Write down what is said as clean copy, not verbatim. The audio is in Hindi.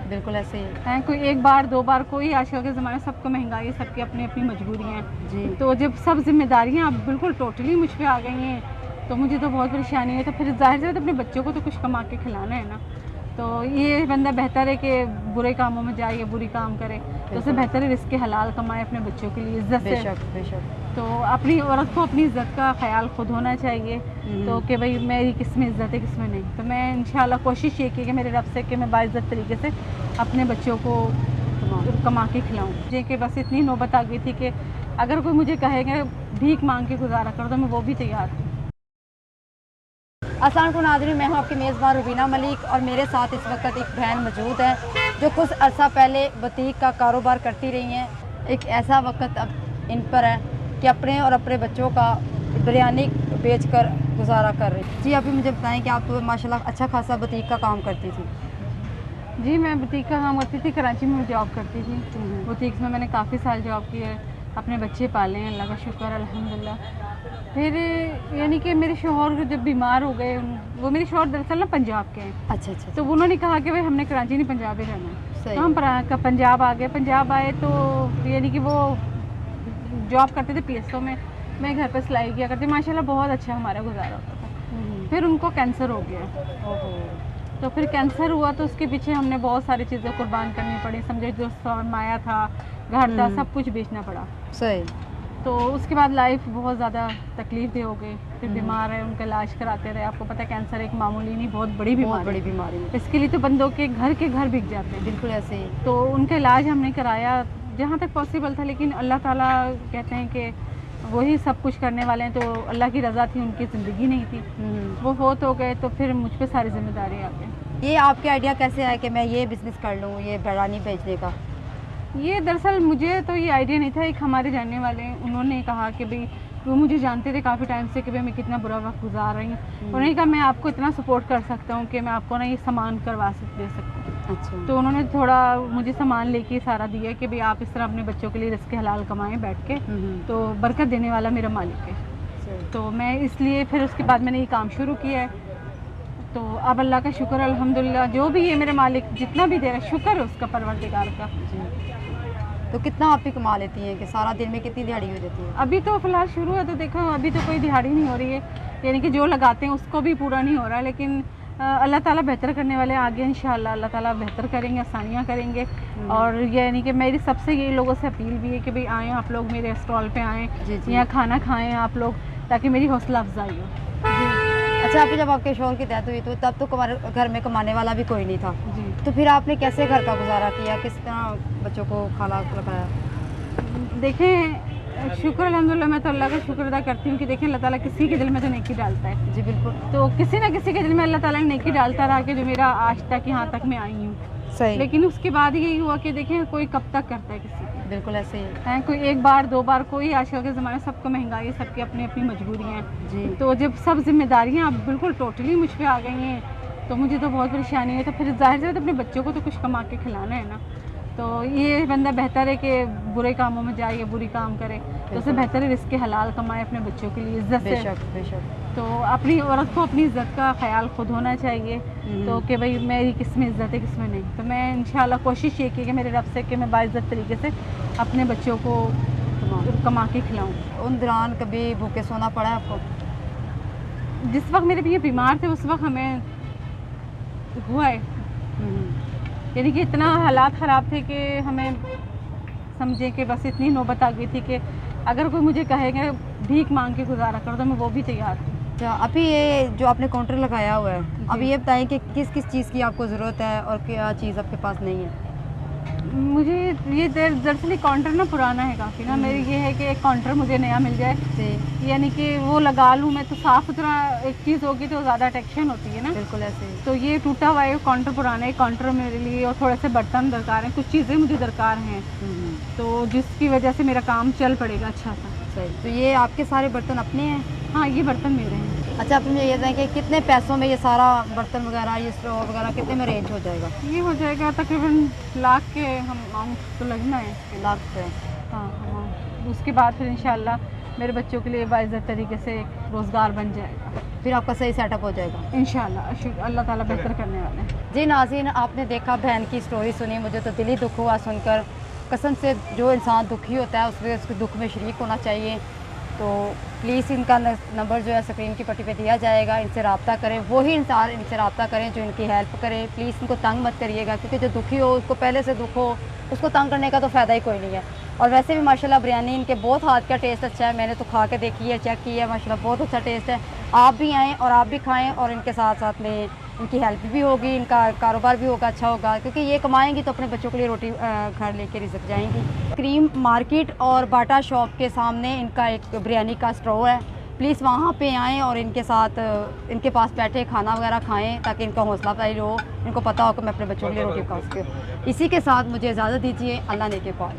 बिल्कुल ऐसे ही हैं। कोई एक बार दो बार, कोई आजकल के ज़माने सबको महंगाई, सबकी अपनी अपनी मजबूरियाँ हैं। जी। तो जब सब जिम्मेदारियाँ अब बिल्कुल टोटली मुझ पे आ गई हैं तो मुझे तो बहुत परेशानी है। तो फिर जाहिर सी बात है अपने बच्चों को तो कुछ कमा के खिलाना है ना। तो ये बंदा बेहतर है कि बुरे कामों में जाए या बुरी काम करे, तो उससे बेहतर है रिस्क के हलाल कमाए अपने बच्चों के लिए इज्जत से। बेशक बेशक। तो अपनी औरत को अपनी इज़्ज़त का ख्याल खुद होना चाहिए। तो कि भाई मेरी किस में इज़्ज़त है किस में नहीं। तो मैं इंशाल्लाह कोशिश ये की कि मेरे रब से कि मैं बाइज़्ज़त तरीके से अपने बच्चों को कमा के खिलाऊँ। मुझे कि बस इतनी नौबत आ गई थी कि अगर कोई मुझे कहेगा भीख मांग के गुजारा कर तो मैं वो भी तैयार हूँ। अस्सलाम वालेकुम नाज़रीन, मैं हूँ आपकी मेज़बान रुबीना मलिक और मेरे साथ इस वक्त एक बहन मौजूद है जो कुछ अर्सा पहले बुटीक का कारोबार करती रही हैं। एक ऐसा वक्त अब इन पर है कि अपने और अपने बच्चों का बिरयानी बेचकर गुजारा कर रही। जी अभी मुझे बताएं कि आप तो माशाल्लाह अच्छा खासा बुटीक का काम करती थी। जी मैं बुटीक का काम करती थी, कराची में जॉब करती थी। बुटीक्स में मैंने काफ़ी साल जॉब की है, अपने बच्चे पाले हैं, अल्लाह का शुक्र अल्हम्दुलिल्लाह। फिर यानी कि मेरे शौहर जब बीमार हो गए, वो मेरे शौहर दरअसल ना पंजाब के हैं। अच्छा अच्छा। तो उन्होंने कहा कि भाई हमने कराची नहीं पंजाब ही रहना है। तो हम पंजाब आ गए। पंजाब आए तो यानी कि वो जॉब करते थे PSO में, मैं घर पर सिलाई किया करती। माशाल्लाह बहुत अच्छा हमारा गुजारा होता था। फिर उनको कैंसर हो गया। तो फिर कैंसर हुआ तो उसके पीछे हमने बहुत सारी चीज़ें कुर्बान करनी पड़ी। समझो जो सरमाया था, घर था, सब कुछ बेचना पड़ा। सही। तो उसके बाद लाइफ बहुत ज़्यादा तकलीफ दे हो गई। फिर बीमार है, उनका इलाज कराते रहे। आपको पता है कैंसर एक मामूली नहीं, बहुत बड़ी बीमारी है। इसके लिए तो बंदों के घर बिक जाते हैं। बिल्कुल ऐसे ही। तो उनका इलाज हमने कराया जहाँ तक पॉसिबल था, लेकिन अल्लाह ताला कहते हैं कि वही सब कुछ करने वाले हैं। तो अल्लाह की रज़ा थी, उनकी ज़िंदगी नहीं थी। वो फोत हो गए तो फिर मुझ पर सारी जिम्मेदारी आ गई। ये आपके आइडिया कैसे आया कि मैं ये बिज़नेस कर लूँ, ये बिरयानी बेचने का? ये दरअसल मुझे तो ये आइडिया नहीं था। एक हमारे जानने वाले उन्होंने कहा कि भाई वो मुझे जानते थे काफ़ी टाइम से कि भाई मैं कितना बुरा वक्त गुजार रही हूँ। उन्होंने कहा मैं आपको इतना सपोर्ट कर सकता हूँ कि मैं आपको ना ये सामान दे सकता हूँ। अच्छा। तो उन्होंने थोड़ा मुझे सामान लेके सारा दिया कि भाई आप इस तरह अपने बच्चों के लिए रिस्क हलाल कमाएं बैठ के। तो बरकत देने वाला मेरा मालिक है। तो मैं इसलिए फिर उसके बाद मैंने ये काम शुरू किया है। तो अब अल्लाह का शुक्र अल्हम्दुलिल्लाह, जो भी है मेरे मालिक जितना भी दे रहा है, शुक्र है उसका परवरदिगार का। तो कितना आप ही कमा लेती हैं कि सारा दिन में कितनी दिहाड़ी हो जाती है? अभी तो फ़िलहाल शुरू है तो देखो अभी तो कोई दिहाड़ी नहीं हो रही है, यानी कि जो लगाते हैं उसको भी पूरा नहीं हो रहा है। लेकिन अल्लाह ताला बेहतर करने वाले आगे इंशाल्लाह अल्लाह ताला बेहतर करेंगे, आसानियाँ करेंगे। और यानी कि मेरी सबसे यही लोगों से अपील भी है कि भाई आएँ आप लोग मेरे स्टॉल पे आएँ, यहाँ खाना खाएँ आप लोग, ताकि मेरी हौसला अफजाई हो। अच्छा, अभी जब आपके शौहर की डेथ हुई तो तब तो घर में कमाने वाला भी कोई नहीं था जी। तो फिर आपने कैसे घर का गुजारा किया, किस तरह बच्चों को खाना लगाया? देखें शुक्र अल्हम्दुलिल्लाह, मैं तो अल्लाह का शुक्र अदा करती हूँ कि देखें अल्लाह ताला किसी के दिल में तो नेकी डालता है। जी बिल्कुल। तो किसी ना किसी के दिल में अल्लाह ताला ने नेकी डालता रहा कि जो मेरा आज तक यहाँ तक मैं आई हूँ। सही। लेकिन उसके बाद यही हुआ कि देखें कोई कब तक करता है किसी की। बिल्कुल ऐसे ही है। कोई एक बार दो बार, कोई आजकल के ज़माने सबको महंगाई, सबकी अपनी अपनी मजबूरियाँ हैं। जी। तो जब सब जिम्मेदारियाँ अब बिल्कुल टोटली मुझ पे आ गई हैं तो मुझे तो बहुत परेशानी है। तो फिर जाहिर सी बात है अपने बच्चों को तो कुछ कमा के खिलाना है ना। तो ये बंदा बेहतर है कि बुरे कामों में जाए या बुरी काम करे, तो उससे बेहतर है रिस्क के हलाल कमाए अपने बच्चों के लिए इज्जत से। बेशक बेशक। तो अपनी औरत को अपनी इज़्ज़त का ख्याल खुद होना चाहिए। तो कि भाई मेरी किस में इज़्ज़त है किस में नहीं। तो मैं इंशाल्लाह कोशिश ये की कि मेरे रब से कि मैं बाइज़्ज़त तरीके से अपने बच्चों को कमा के खिलाऊँ। उन दौरान कभी भूखे सोना पड़ा है आपको? जिस वक्त मेरे भैया बीमार थे उस वक्त हमें हुआ है, यानी कि इतना हालात ख़राब थे कि हमें समझे कि बस इतनी नौबत आ गई थी कि अगर कोई मुझे कहेगा भीख मांग के गुजारा कर तो मैं वो भी तैयार हूँ। अच्छा, अभी ये जो आपने काउंटर लगाया हुआ है, अब ये बताएं कि किस किस चीज़ की आपको ज़रूरत है और क्या चीज़ आपके पास नहीं है? मुझे ये दरअसल काउंटर ना पुराना है काफ़ी ना। मेरी ये है कि एक काउंटर मुझे नया मिल जाए, यानी कि वो लगा लूँ मैं। तो साफ़ सुथरा एक चीज़ होगी तो ज़्यादा अट्रैक्शन होती है ना। बिल्कुल ऐसे। तो ये टूटा हुआ है काउंटर, पुराना है काउंटर मेरे लिए, और थोड़े से बर्तन दरकार हैं, कुछ चीज़ें मुझे दरकार हैं, तो जिसकी वजह से मेरा काम चल पड़ेगा अच्छा सा। सही। तो ये आपके सारे बर्तन अपने हैं? हाँ, ये बर्तन मेरे हैं। अच्छा, आप मुझे ये बताएं कि कितने पैसों में ये सारा बर्तन वगैरह, ये स्टोव वगैरह कितने में रेंज हो जाएगा? ये हो जाएगा तकरीबन लाख के हम अमाउंट तो लगना है इसके। लाख पे? हाँ हाँ। उसके बाद फिर इंशाल्लाह मेरे बच्चों के लिए बाइज़्ज़त तरीके से रोज़गार बन जाएगा, फिर आपका सही सेटअप हो जाएगा इंशाल्लाह। अल्लाह ताला बेहतर करने वाले हैं। जी नाज़रीन, आपने देखा बहन की स्टोरी सुनी, मुझे तो दिली दुख हुआ सुनकर। कसम से जो इंसान दुखी होता है उसके दुख में शरीक होना चाहिए। तो प्लीज़ इनका नंबर जो है स्क्रीन की पट्टी पे दिया जाएगा, इनसे रब्ता करें, वही इंसान इनसे रब्ता करें जो इनकी हेल्प करें। प्लीज़ इनको तंग मत करिएगा, क्योंकि जो दुखी हो उसको पहले से दुख हो, उसको तंग करने का तो फ़ायदा ही कोई नहीं है। और वैसे भी माशाल्लाह बिरयानी इनके बहुत हाथ का टेस्ट अच्छा है, मैंने तो खा के देखी है, चेक की है, माशाल्लाह बहुत अच्छा टेस्ट है। आप भी आएँ और आप भी खाएँ, और इनके साथ साथ में इनकी हेल्प भी होगी, इनका कारोबार भी होगा, अच्छा होगा, क्योंकि ये कमाएंगी तो अपने बच्चों के लिए रोटी घर लेके रिज़्क जाएंगी। क्रीम मार्केट और बाटा शॉप के सामने इनका एक बिरयानी का स्टोर है। प्लीज़ वहाँ पे आएँ और इनके साथ इनके पास बैठे खाना वगैरह खाएँ, ताकि इनका हौसला अफजाई हो, इनको पता हो कि मैं अपने बच्चों के लिए रोटी पका सकती हूँ। इसी के साथ मुझे इजाज़त दीजिए। अल्लाह ने के पास।